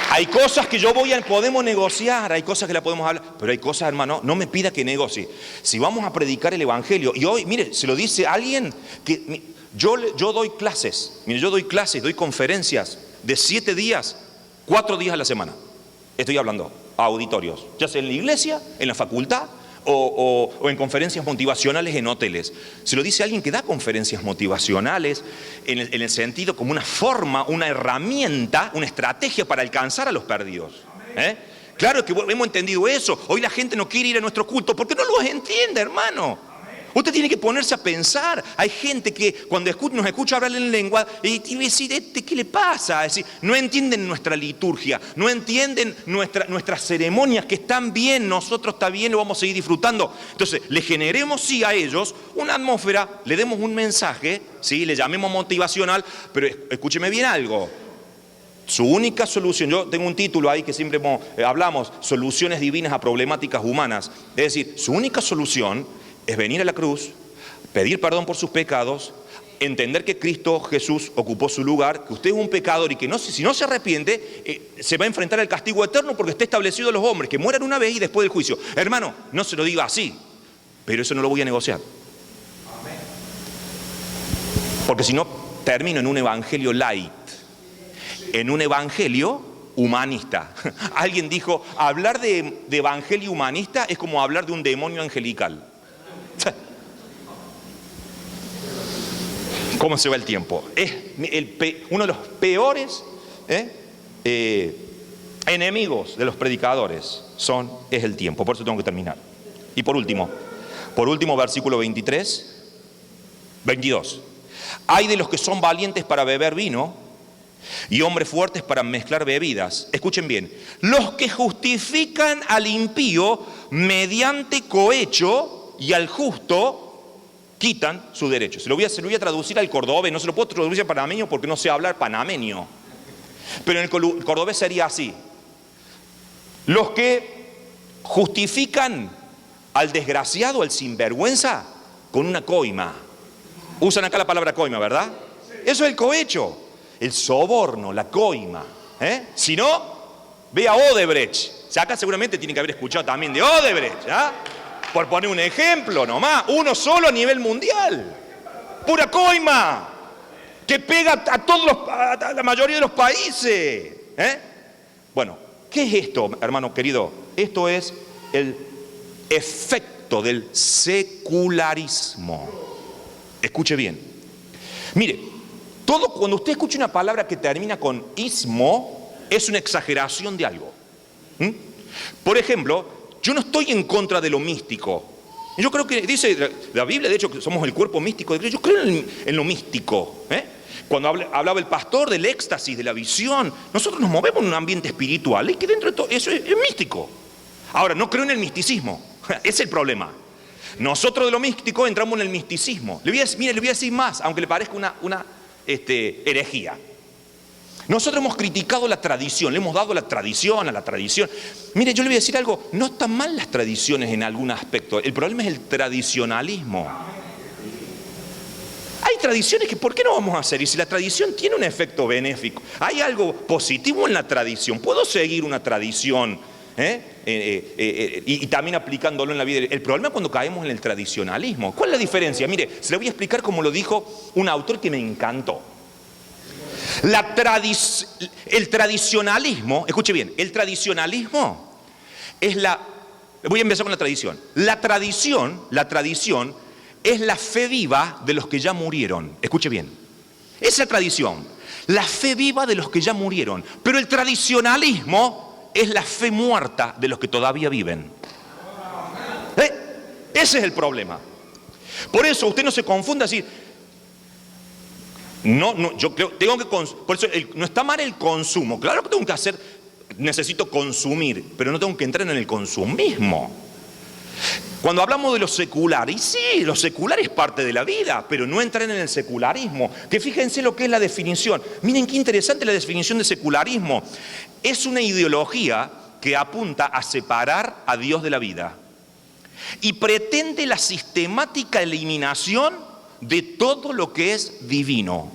hay cosas que podemos negociar, hay cosas que la podemos hablar, pero hay cosas, hermano, no me pida que negocie. Si vamos a predicar el evangelio, y hoy, mire, se lo dice alguien que yo doy clases, mire, doy conferencias de 7 días, 4 días a la semana. Estoy hablando a auditorios, ya sea en la iglesia, en la facultad o en conferencias motivacionales en hoteles. Se lo dice alguien que da conferencias motivacionales en el sentido como una forma, una herramienta, una estrategia para alcanzar a los perdidos. Claro que hemos entendido eso. Hoy la gente no quiere ir a nuestro culto porque no los entiende, hermano. Usted tiene que ponerse a pensar. Hay gente que cuando nos escucha hablar en lengua y decir, ¿qué le pasa? Es decir, no entienden nuestra liturgia, no entienden nuestras ceremonias que están bien, nosotros está bien, lo vamos a seguir disfrutando. Entonces, le generemos sí a ellos una atmósfera, le demos un mensaje, ¿sí? Le llamemos motivacional, pero escúcheme bien algo. Su única solución, yo tengo un título ahí que siempre hablamos, soluciones divinas a problemáticas humanas. Es decir, su única solución es venir a la cruz, pedir perdón por sus pecados, entender que Cristo Jesús ocupó su lugar, que usted es un pecador y que si no se arrepiente, se va a enfrentar al castigo eterno porque está establecido a los hombres, que mueran una vez y después del juicio. Hermano, no se lo diga así, pero eso no lo voy a negociar. Porque si no, termino en un evangelio light, en un evangelio humanista. Alguien dijo, hablar de evangelio humanista es como hablar de un demonio angelical. ¿Cómo se va el tiempo? Es uno de los peores enemigos de los predicadores es el tiempo. Por eso tengo que terminar. Y por último, versículo 22. Hay de los que son valientes para beber vino y hombres fuertes para mezclar bebidas. Escuchen bien. Los que justifican al impío mediante cohecho y al justo quitan su derecho. Se lo voy a traducir al cordobés, no se lo puedo traducir al panameño porque no sé hablar panameño. Pero en el cordobés sería así. Los que justifican al desgraciado, al sinvergüenza, con una coima. Usan acá la palabra coima, ¿verdad? Eso es el cohecho, el soborno, la coima. Si no, ve a Odebrecht. Acá seguramente tienen que haber escuchado también de Odebrecht, ¿ah? Por poner un ejemplo nomás, uno solo a nivel mundial. Pura coima, que pega a la mayoría de los países. Bueno, ¿qué es esto, hermano querido? Esto es el efecto del secularismo. Escuche bien. Mire, cuando usted escucha una palabra que termina con ismo, es una exageración de algo. Por ejemplo, yo no estoy en contra de lo místico. Yo creo que dice la Biblia, de hecho, que somos el cuerpo místico de Cristo. Yo creo en lo místico. Cuando hablaba el pastor del éxtasis, de la visión, nosotros nos movemos en un ambiente espiritual y que dentro de todo eso es místico. Ahora, no creo en el misticismo. Ese es el problema. Nosotros de lo místico entramos en el misticismo. Le voy a decir más, aunque le parezca una herejía. Nosotros hemos criticado la tradición, le hemos dado la tradición a la tradición. Mire, yo le voy a decir algo, no están mal las tradiciones en algún aspecto. El problema es el tradicionalismo. Hay tradiciones que ¿por qué no vamos a hacer? Y si la tradición tiene un efecto benéfico, hay algo positivo en la tradición. ¿Puedo seguir una tradición? Y también aplicándolo en la vida. El problema es cuando caemos en el tradicionalismo. ¿Cuál es la diferencia? Mire, se lo voy a explicar como lo dijo un autor que me encantó. El tradicionalismo, escuche bien, el tradicionalismo es voy a empezar con la tradición. La tradición es la fe viva de los que ya murieron. Escuche bien, esa tradición, la fe viva de los que ya murieron. Pero el tradicionalismo es la fe muerta de los que todavía viven. Ese es el problema. Por eso usted no se confunda así. Yo creo, por eso no está mal el consumo. Claro que tengo que necesito consumir, pero no tengo que entrar en el consumismo. Cuando hablamos de lo secular, y sí, lo secular es parte de la vida, pero no entrar en el secularismo. Que fíjense lo que es la definición. Miren qué interesante la definición de secularismo. Es una ideología que apunta a separar a Dios de la vida y pretende la sistemática eliminación de todo lo que es divino.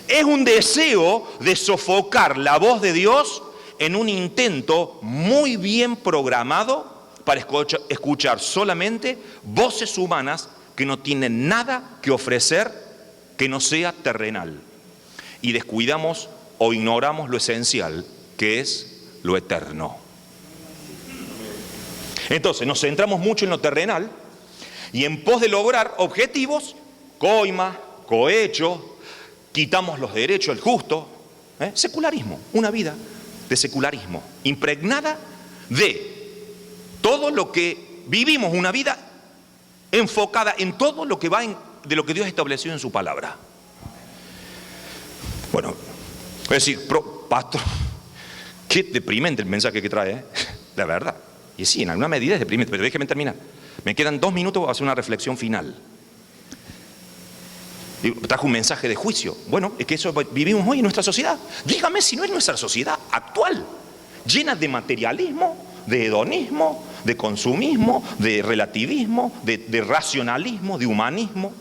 Es un deseo de sofocar la voz de Dios en un intento muy bien programado para escuchar solamente voces humanas que no tienen nada que ofrecer que no sea terrenal. Y descuidamos o ignoramos lo esencial, que es lo eterno. Entonces nos centramos mucho en lo terrenal y en pos de lograr objetivos, coima, cohecho, quitamos los derechos del justo, secularismo, una vida de secularismo, impregnada de todo lo que vivimos, una vida enfocada en todo lo que va de lo que Dios estableció en su palabra. Bueno, es decir, pastor, qué deprimente el mensaje que trae, la verdad. Y sí, en alguna medida es deprimente, pero déjeme terminar. Me quedan 2 minutos para hacer una reflexión final. Trajo un mensaje de juicio. Bueno, es que eso vivimos hoy en nuestra sociedad. Dígame si no es nuestra sociedad actual, llena de materialismo, de hedonismo, de consumismo, de relativismo, de racionalismo, de humanismo,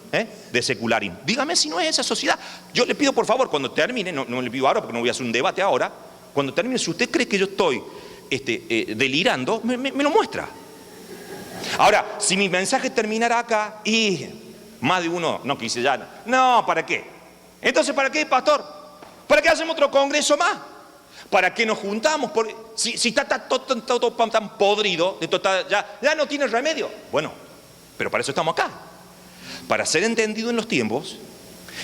de secularismo. Dígame si no es esa sociedad. Yo le pido por favor, cuando termine, no le pido ahora porque no voy a hacer un debate ahora, cuando termine, si usted cree que yo estoy delirando, me lo muestra. Ahora, si mi mensaje terminara acá y más de uno no quise ya, no, ¿para qué? Entonces, ¿para qué, pastor? ¿Para qué hacemos otro congreso más? ¿Para qué nos juntamos? Si está todo tan podrido, ya no tiene remedio. Bueno, pero para eso estamos acá. Para ser entendido en los tiempos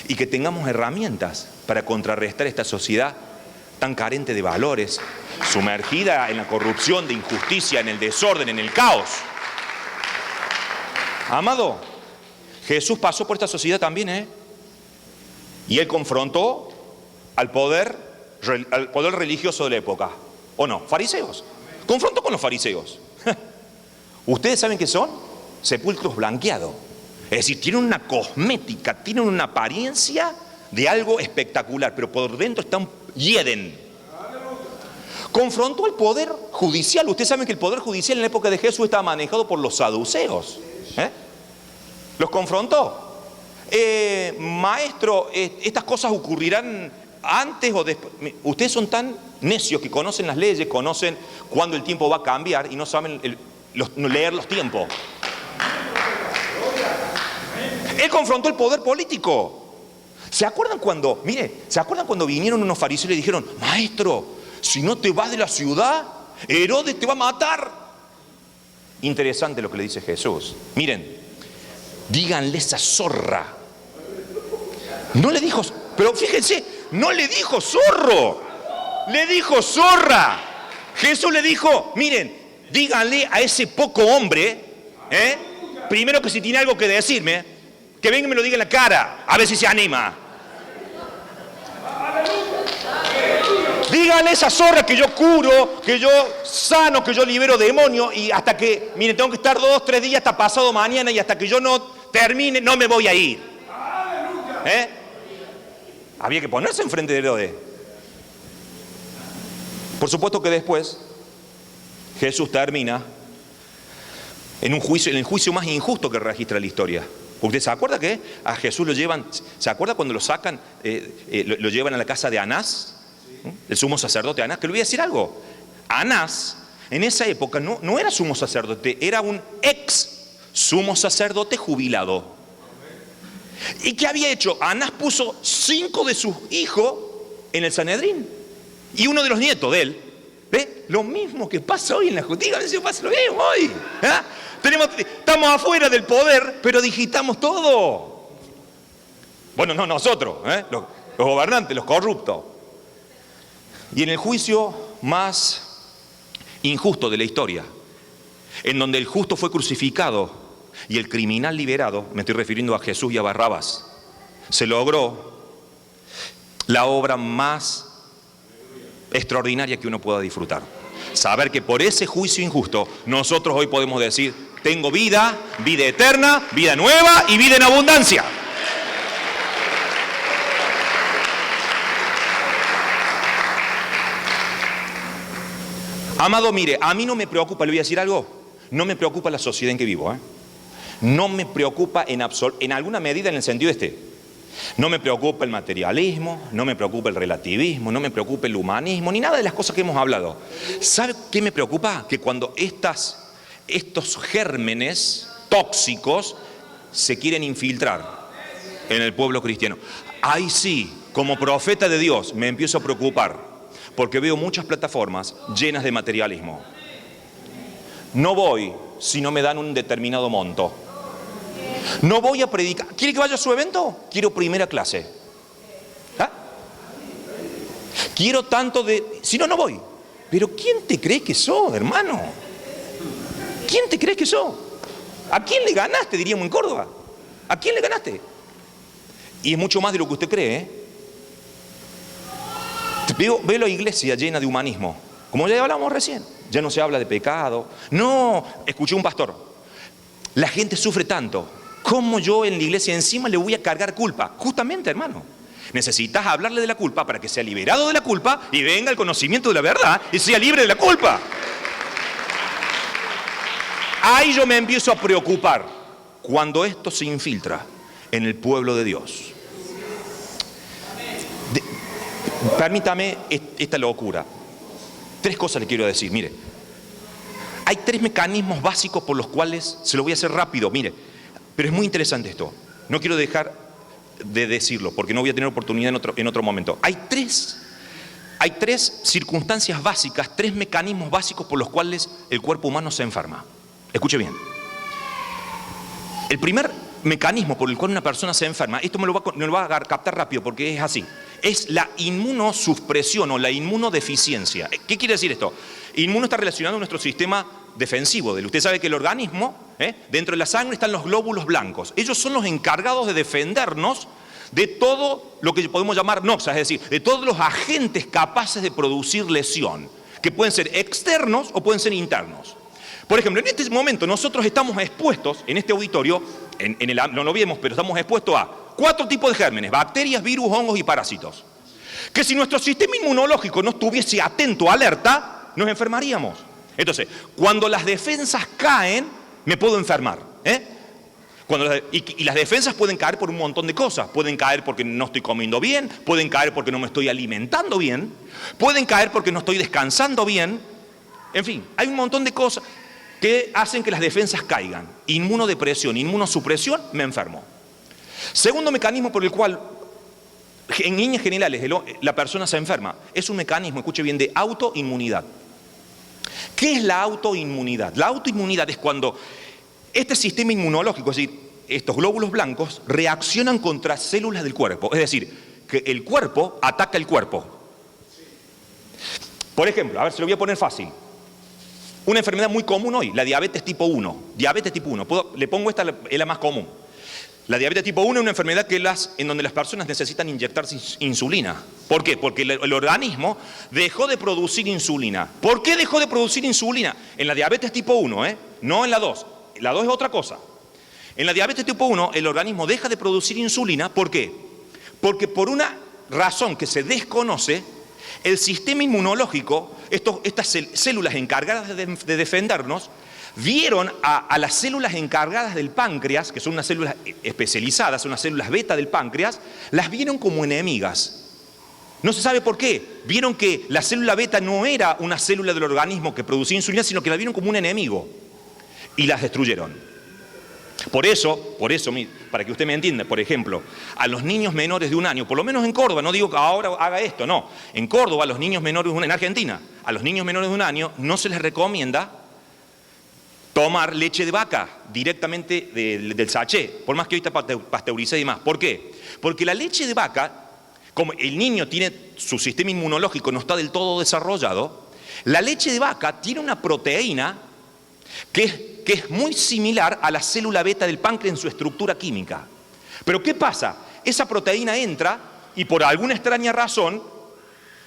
y que tengamos herramientas para contrarrestar esta sociedad tan carente de valores, sumergida en la corrupción, de injusticia, en el desorden, en el caos. Amado, Jesús pasó por esta sociedad también, y Él confrontó al poder religioso de la época. ¿O no? Fariseos. Confrontó con los fariseos. ¿Ustedes saben qué son? Sepulcros blanqueados. Es decir, tienen una cosmética, tienen una apariencia de algo espectacular, pero por dentro hieden. Confrontó al poder judicial. Ustedes saben que el poder judicial en la época de Jesús estaba manejado por los saduceos. Los confrontó. Maestro, estas cosas ocurrirán antes o después. Ustedes son tan necios que conocen las leyes, conocen cuándo el tiempo va a cambiar y no saben leer los tiempos. Él confrontó el poder político. ¿Se acuerdan cuando vinieron unos fariseos y le dijeron, maestro, si no te vas de la ciudad, Herodes te va a matar? Interesante lo que le dice Jesús. Miren, díganle esa zorra. No le dijo, pero fíjense, no le dijo zorro, le dijo zorra. Jesús le dijo, miren, díganle a ese poco hombre, primero que si tiene algo que decirme, que venga y me lo diga en la cara, a ver si se anima. Díganle a esa zorra que yo curo, que yo sano, que yo libero demonios, y hasta que, miren, tengo que estar 2, 3 días hasta pasado mañana, y hasta que yo no termine, no me voy a ir. Había que ponerse enfrente de Herodes. Por supuesto que después Jesús termina en el juicio más injusto que registra la historia. ¿Usted se acuerda que a Jesús lo llevan? ¿Se acuerda cuando lo sacan, lo llevan a la casa de Anás? El sumo sacerdote Anás, que le voy a decir algo. Anás, en esa época, no era sumo sacerdote, era un ex sumo sacerdote jubilado. ¿Y qué había hecho? Anás puso 5 de sus hijos en el Sanedrín. Y uno de los nietos de él. ¿Ve? Lo mismo que pasa hoy en la justicia. A veces pasa lo mismo hoy. Estamos afuera del poder, pero digitamos todo. Bueno, no nosotros, los gobernantes, los corruptos. Y en el juicio más injusto de la historia, en donde el justo fue crucificado y el criminal liberado, me estoy refiriendo a Jesús y a Barrabás, se logró la obra más extraordinaria que uno pueda disfrutar. Saber que por ese juicio injusto nosotros hoy podemos decir, tengo vida, vida eterna, vida nueva y vida en abundancia. Amado, mire, a mí no me preocupa, le voy a decir algo, no me preocupa la sociedad en que vivo, No me preocupa en alguna medida en el sentido no me preocupa el materialismo, no me preocupa el relativismo, no me preocupa el humanismo, ni nada de las cosas que hemos hablado. ¿Sabe qué me preocupa? Que cuando estos gérmenes tóxicos se quieren infiltrar en el pueblo cristiano. Ahí sí, como profeta de Dios, me empiezo a preocupar, porque veo muchas plataformas llenas de materialismo. No voy si no me dan un determinado monto. No voy a predicar. ¿Quiere que vaya a su evento? Quiero primera clase. Quiero tanto de... Si no, no voy. Pero ¿quién te cree que sos, hermano? ¿Quién te cree que sos? ¿A quién le ganaste, diríamos en Córdoba? ¿A quién le ganaste? Y es mucho más de lo que usted cree, Veo la iglesia llena de humanismo. Como ya hablamos recién. Ya no se habla de pecado. No, escuché un pastor. La gente sufre tanto. ¿Cómo yo en la iglesia encima le voy a cargar culpa? Justamente, hermano. Necesitas hablarle de la culpa para que sea liberado de la culpa y venga el conocimiento de la verdad y sea libre de la culpa. Ahí yo me empiezo a preocupar cuando esto se infiltra en el pueblo de Dios. Permítame esta locura. 3 cosas le quiero decir. Mire, hay 3 mecanismos básicos por los cuales, se lo voy a hacer rápido, mire, pero es muy interesante esto. No quiero dejar de decirlo porque no voy a tener oportunidad en otro momento. Hay tres circunstancias básicas, 3 mecanismos básicos por los cuales el cuerpo humano se enferma. Escuche bien. El primer mecanismo por el cual una persona se enferma, esto me lo va a captar rápido porque es así, es la inmunosupresión o la inmunodeficiencia. ¿Qué quiere decir esto? Inmuno está relacionado a nuestro sistema defensivo. Usted sabe que el organismo, dentro de la sangre están los glóbulos blancos. Ellos son los encargados de defendernos de todo lo que podemos llamar noxas, es decir, de todos los agentes capaces de producir lesión, que pueden ser externos o pueden ser internos. Por ejemplo, en este momento nosotros estamos expuestos, en este auditorio, no lo vemos, pero estamos expuestos a 4 tipos de gérmenes: bacterias, virus, hongos y parásitos. Que si nuestro sistema inmunológico no estuviese atento, alerta, nos enfermaríamos. Entonces, cuando las defensas caen, me puedo enfermar. Y las defensas pueden caer por un montón de cosas. Pueden caer porque no estoy comiendo bien, pueden caer porque no me estoy alimentando bien, pueden caer porque no estoy descansando bien. En fin, hay un montón de cosas. que hacen que las defensas caigan. Inmunodepresión, inmunosupresión, me enfermo. Segundo mecanismo por el cual, en líneas generales, la persona se enferma, es un mecanismo, escuche bien, de autoinmunidad. ¿Qué es la autoinmunidad? La autoinmunidad es cuando este sistema inmunológico, es decir, estos glóbulos blancos, reaccionan contra células del cuerpo. Es decir, que el cuerpo ataca el cuerpo. Por ejemplo, a ver, se lo voy a poner fácil. Una enfermedad muy común hoy, la diabetes tipo 1. Diabetes tipo 1. Le pongo esta, es la más común. La diabetes tipo 1 es una enfermedad en donde las personas necesitan inyectarse insulina. ¿Por qué? Porque el organismo dejó de producir insulina. ¿Por qué dejó de producir insulina? En la diabetes tipo 1, no en la 2. La 2 es otra cosa. En la diabetes tipo 1, el organismo deja de producir insulina. ¿Por qué? Porque por una razón que se desconoce, el sistema inmunológico, estas células encargadas de defendernos, vieron a las células encargadas del páncreas, que son unas células especializadas, son unas células beta del páncreas, las vieron como enemigas. No se sabe por qué. Vieron que la célula beta no era una célula del organismo que producía insulina, sino que la vieron como un enemigo. Y las destruyeron. Por eso, para que usted me entienda, por ejemplo, a los niños menores de 1 año, por lo menos en Córdoba, no digo que ahora haga esto, no. En Córdoba, a los niños menores de 1 año, en Argentina, a los niños menores de 1 año no se les recomienda tomar leche de vaca directamente del sachet, por más que ahorita pasteurice y demás. ¿Por qué? Porque la leche de vaca, como el niño tiene su sistema inmunológico, no está del todo desarrollado, la leche de vaca tiene una proteína que es muy similar a la célula beta del páncreas en su estructura química. Pero ¿qué pasa? Esa proteína entra y por alguna extraña razón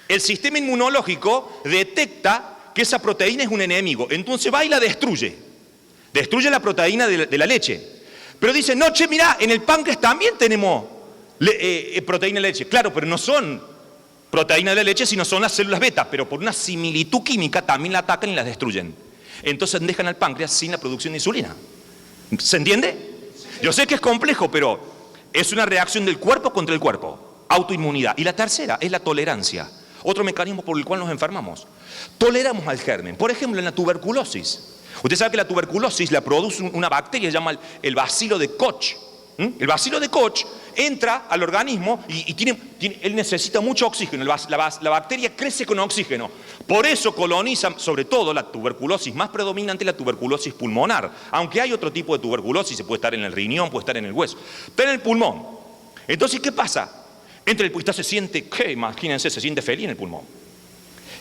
el sistema inmunológico detecta que esa proteína es un enemigo. Entonces va y la destruye. Destruye la proteína de la leche. Pero dice, no, che, mirá, en el páncreas también tenemos proteína de leche. Claro, pero no son proteína de la leche, sino son las células beta. Pero por una similitud química también la atacan y las destruyen. Entonces dejan al páncreas sin la producción de insulina. ¿Se entiende? Yo sé que es complejo, pero es una reacción del cuerpo contra el cuerpo. Autoinmunidad. Y la tercera es la tolerancia. Otro mecanismo por el cual nos enfermamos. Toleramos al germen. Por ejemplo, en la tuberculosis. Usted sabe que la tuberculosis la produce una bacteria que se llama el bacilo de Koch. El bacilo de Koch entra al organismo y él necesita mucho oxígeno. La bacteria crece con oxígeno. Por eso coloniza, sobre todo la tuberculosis más predominante, la tuberculosis pulmonar. Aunque hay otro tipo de tuberculosis, se puede estar en el riñón, puede estar en el hueso. Está en el pulmón. Entonces, ¿qué pasa? Entra el pulmón, se siente, imagínense, se siente feliz en el pulmón.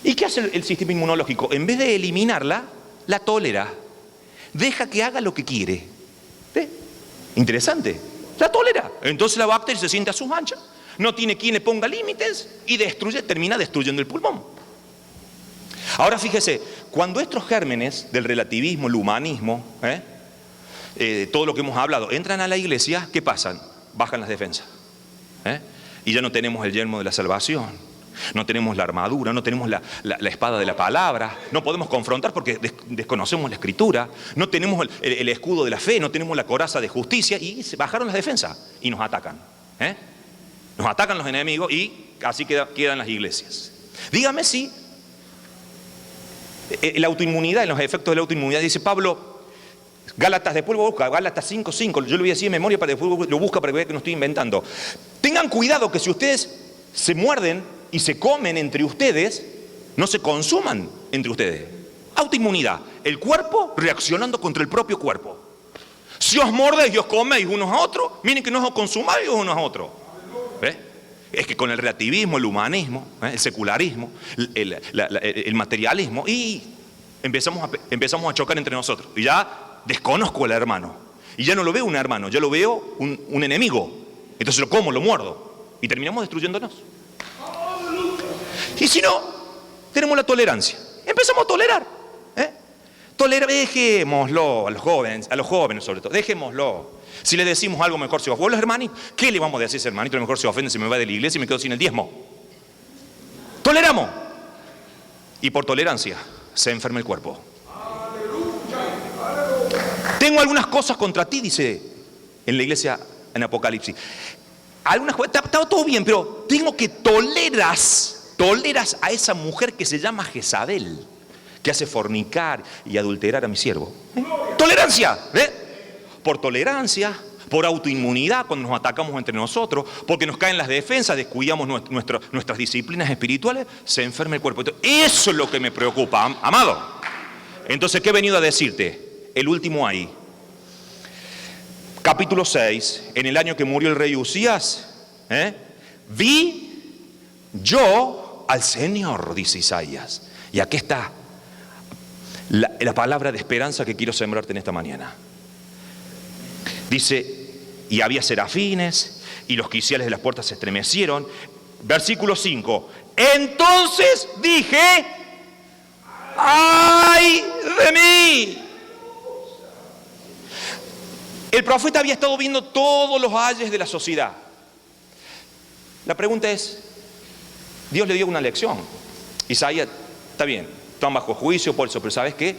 ¿Y qué hace el sistema inmunológico? En vez de eliminarla, la tolera. Deja que haga lo que quiere. Interesante. La tolera. Entonces la bacteria se siente a sus anchas, no tiene quien le ponga límites y termina destruyendo el pulmón. Ahora fíjese, cuando estos gérmenes del relativismo, el humanismo, todo lo que hemos hablado, entran a la iglesia, ¿qué pasa? Bajan las defensas. Y ya no tenemos el yelmo de la salvación. No tenemos la armadura, no tenemos la espada de la palabra, no podemos confrontar porque desconocemos la escritura, no tenemos el escudo de la fe, no tenemos la coraza de justicia y se bajaron las defensas y nos atacan. Nos atacan los enemigos y así quedan las iglesias. Dígame si la autoinmunidad, en los efectos de la autoinmunidad, dice Pablo, Gálatas, después lo busca, Gálatas 5:5, yo lo voy a decir en memoria para después lo busca para que vea que no estoy inventando. Tengan cuidado que si ustedes se muerden y se comen entre ustedes, no se consuman entre ustedes. Autoinmunidad, el cuerpo reaccionando contra el propio cuerpo. Si os mordéis y os coméis unos a otros, miren que no os consumáis unos a otros. Es que con el relativismo, el humanismo, el secularismo, el materialismo, y empezamos a chocar entre nosotros. Y ya desconozco al hermano. Y ya no lo veo un hermano, ya lo veo un enemigo. Entonces lo como, lo muerdo. Y terminamos destruyéndonos. Y si no, tenemos la tolerancia. Empezamos a tolerar. Dejémoslo a los jóvenes sobre todo, dejémoslo. Si le decimos algo mejor se ofende. Los hermanitos, ¿qué le vamos a decir a ese hermanito? A lo mejor se ofende, se me va de la iglesia y me quedo sin el diezmo. Toleramos. Y por tolerancia se enferma el cuerpo. Tengo algunas cosas contra ti, dice en la iglesia en Apocalipsis. Está todo bien, pero tengo que toleras a esa mujer que se llama Jezabel, que hace fornicar y adulterar a mi siervo. Tolerancia, ¿eh? Por tolerancia, por autoinmunidad cuando nos atacamos entre nosotros, porque nos caen las defensas, descuidamos nuestras disciplinas espirituales, se enferma el cuerpo. Entonces, eso es lo que me preocupa, amado. Entonces, ¿qué he venido a decirte? El último ahí. Capítulo 6, en el año que murió el rey Usías, vi yo al Señor, dice Isaías. Y aquí está la palabra de esperanza que quiero sembrarte en esta mañana. Dice, y había serafines, y los quiciales de las puertas se estremecieron. Versículo 5, entonces dije, ¡ay de mí! El profeta había estado viendo todos los ayes de la sociedad. La pregunta es, Dios le dio una lección. Isaías, está bien, están bajo juicio por eso, pero ¿sabes qué?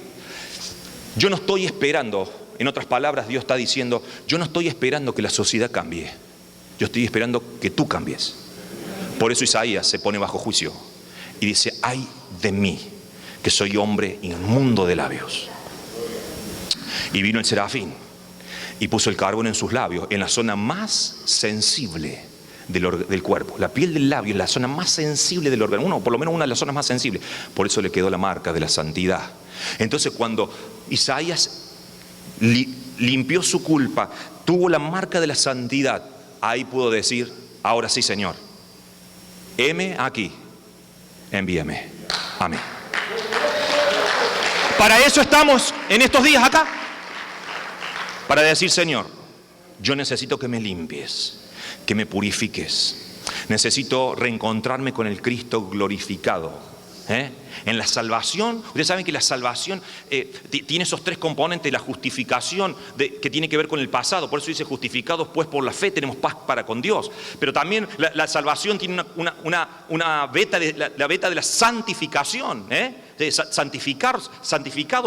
Yo no estoy esperando, en otras palabras, Dios está diciendo, yo no estoy esperando que la sociedad cambie. Yo estoy esperando que tú cambies. Por eso Isaías se pone bajo juicio y dice, ay de mí, que soy hombre inmundo de labios. Y vino el serafín y puso el carbón en sus labios, en la zona más sensible del cuerpo. La piel del labio es la zona más sensible del órgano, por lo menos una de las zonas más sensibles. Por eso le quedó la marca de la santidad. Entonces, cuando Isaías limpió su culpa, tuvo la marca de la santidad, ahí pudo decir, ahora sí, Señor, heme aquí, envíame. Amén. Para eso estamos en estos días acá. Para decir, Señor, yo necesito que me limpies, que me purifiques. Necesito reencontrarme con el Cristo glorificado. En la salvación, ustedes saben que la salvación tiene esos tres componentes: la justificación que tiene que ver con el pasado, por eso dice justificados pues por la fe tenemos paz para con Dios, pero también la salvación tiene una beta la beta de la santificación, de santificados,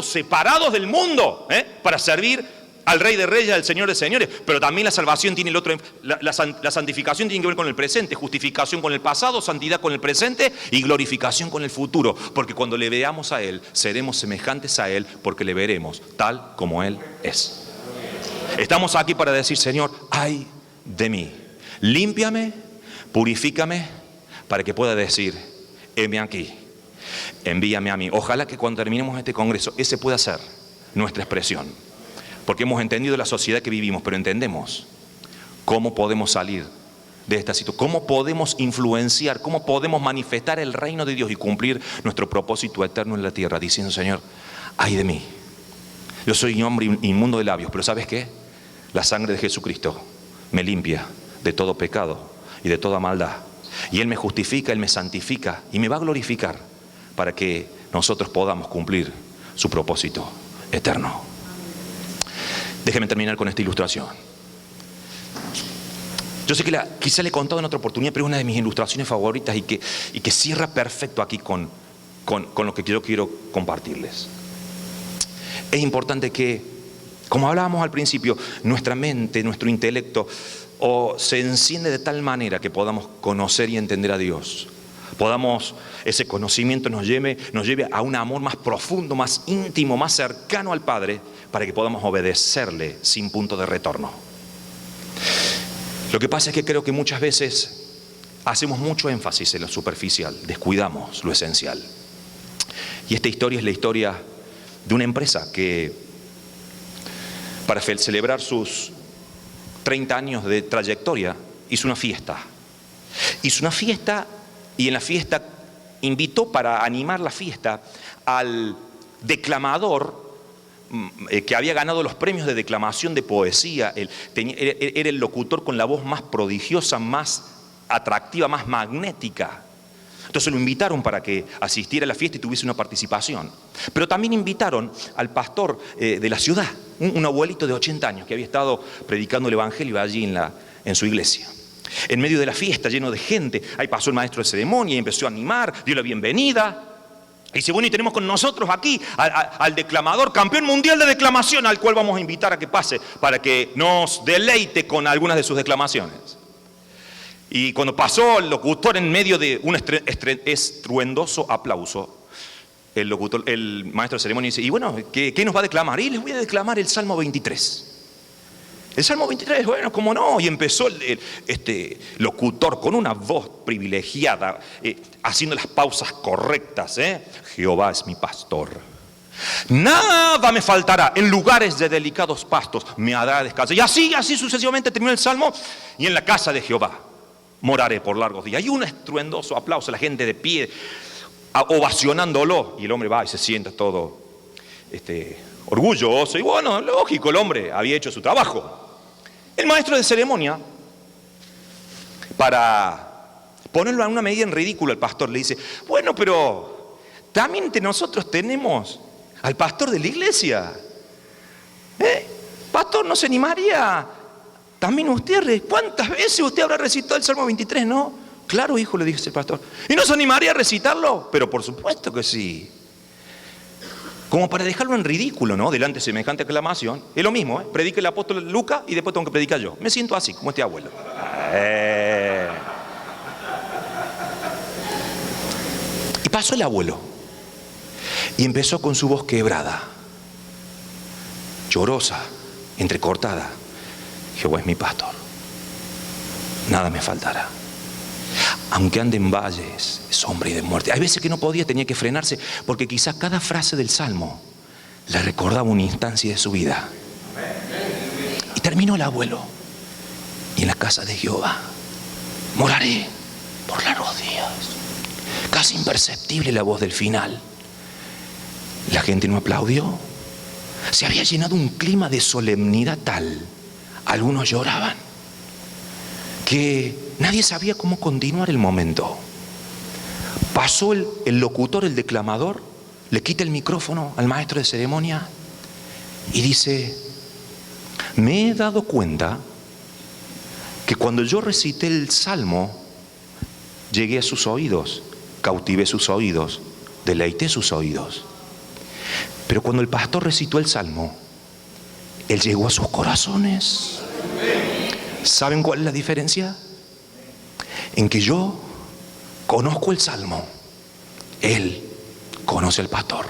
separados del mundo, para servir al Rey de Reyes, al Señor de Señores. Pero también la salvación tiene el otro, la santificación tiene que ver con el presente, justificación con el pasado, santidad con el presente y glorificación con el futuro. Porque cuando le veamos a Él, seremos semejantes a Él, porque le veremos tal como Él es. Estamos aquí para decir, Señor, ay de mí, límpiame, purifícame, para que pueda decir, heme aquí, envíame a mí. Ojalá que cuando terminemos este congreso, ese pueda ser nuestra expresión. Porque hemos entendido la sociedad que vivimos, pero entendemos cómo podemos salir de esta situación, cómo podemos influenciar, cómo podemos manifestar el reino de Dios y cumplir nuestro propósito eterno en la tierra, diciendo, Señor, ay de mí, yo soy un hombre inmundo de labios, pero ¿sabes qué? La sangre de Jesucristo me limpia de todo pecado y de toda maldad. Y Él me justifica, Él me santifica y me va a glorificar para que nosotros podamos cumplir su propósito eterno. Déjeme terminar con esta ilustración. Yo sé que quizá le he contado en otra oportunidad, pero es una de mis ilustraciones favoritas y que cierra perfecto aquí con lo que yo quiero compartirles. Es importante que, como hablábamos al principio, nuestra mente, nuestro intelecto, se enciende de tal manera que podamos conocer y entender a Dios. Ese conocimiento nos lleve a un amor más profundo, más íntimo, más cercano al Padre, para que podamos obedecerle sin punto de retorno. Lo que pasa es que creo que muchas veces hacemos mucho énfasis en lo superficial, descuidamos lo esencial. Y esta historia es la historia de una empresa que, para celebrar sus 30 años de trayectoria, hizo una fiesta. Y en la fiesta invitó, para animar la fiesta, al declamador que había ganado los premios de declamación de poesía. Era el locutor con la voz más prodigiosa, más atractiva, más magnética. Entonces lo invitaron para que asistiera a la fiesta y tuviese una participación. Pero también invitaron al pastor de la ciudad, un abuelito de 80 años que había estado predicando el evangelio allí en su iglesia. En medio de la fiesta, lleno de gente, ahí pasó el maestro de ceremonia y empezó a animar, dio la bienvenida. Y dice, bueno, y tenemos con nosotros aquí al declamador, campeón mundial de declamación, al cual vamos a invitar a que pase para que nos deleite con algunas de sus declamaciones. Y cuando pasó el locutor en medio de un estruendoso aplauso, el maestro de ceremonia dice, y bueno, ¿qué nos va a declamar? Y les voy a declamar el Salmo 23. El Salmo 23, bueno, cómo no, y empezó este locutor con una voz privilegiada, haciendo las pausas correctas. Jehová es mi pastor, nada me faltará, en lugares de delicados pastos me hará descanso. Y así sucesivamente terminó el Salmo. Y en la casa de Jehová moraré por largos días. Y un estruendoso aplauso, la gente de pie, ovacionándolo. Y el hombre va y se sienta todo orgulloso. Y bueno, lógico, el hombre había hecho su trabajo. El maestro de ceremonia, para ponerlo a una medida en ridículo, el pastor le dice, bueno, pero también nosotros tenemos al pastor de la iglesia. Pastor, ¿no se animaría también usted? ¿Cuántas veces usted habrá recitado el Salmo 23, no? Claro, hijo, le dice el pastor. ¿Y no se animaría a recitarlo? Pero por supuesto que sí. Como para dejarlo en ridículo, ¿no? Delante de semejante aclamación. Es lo mismo, predica el apóstol Lucas y después tengo que predicar yo. Me siento así, como este abuelo. Y pasó el abuelo. Y empezó con su voz quebrada, llorosa, entrecortada. Jehová es mi pastor, nada me faltará. Aunque ande en valles de sombra y de muerte. Hay veces que no podía, tenía que frenarse, porque quizás cada frase del Salmo le recordaba una instancia de su vida. Y terminó el abuelo. Y en la casa de Jehová moraré por largos días. Casi imperceptible la voz del final. La gente no aplaudió. Se había llenado un clima de solemnidad tal. Algunos lloraban, que nadie sabía cómo continuar el momento. Pasó el locutor, el declamador, le quita el micrófono al maestro de ceremonia y dice, me he dado cuenta que cuando yo recité el Salmo, llegué a sus oídos, cautivé sus oídos, deleité sus oídos. Pero cuando el pastor recitó el Salmo, él llegó a sus corazones. ¿Saben cuál es la diferencia? En que yo conozco el Salmo, él conoce al pastor.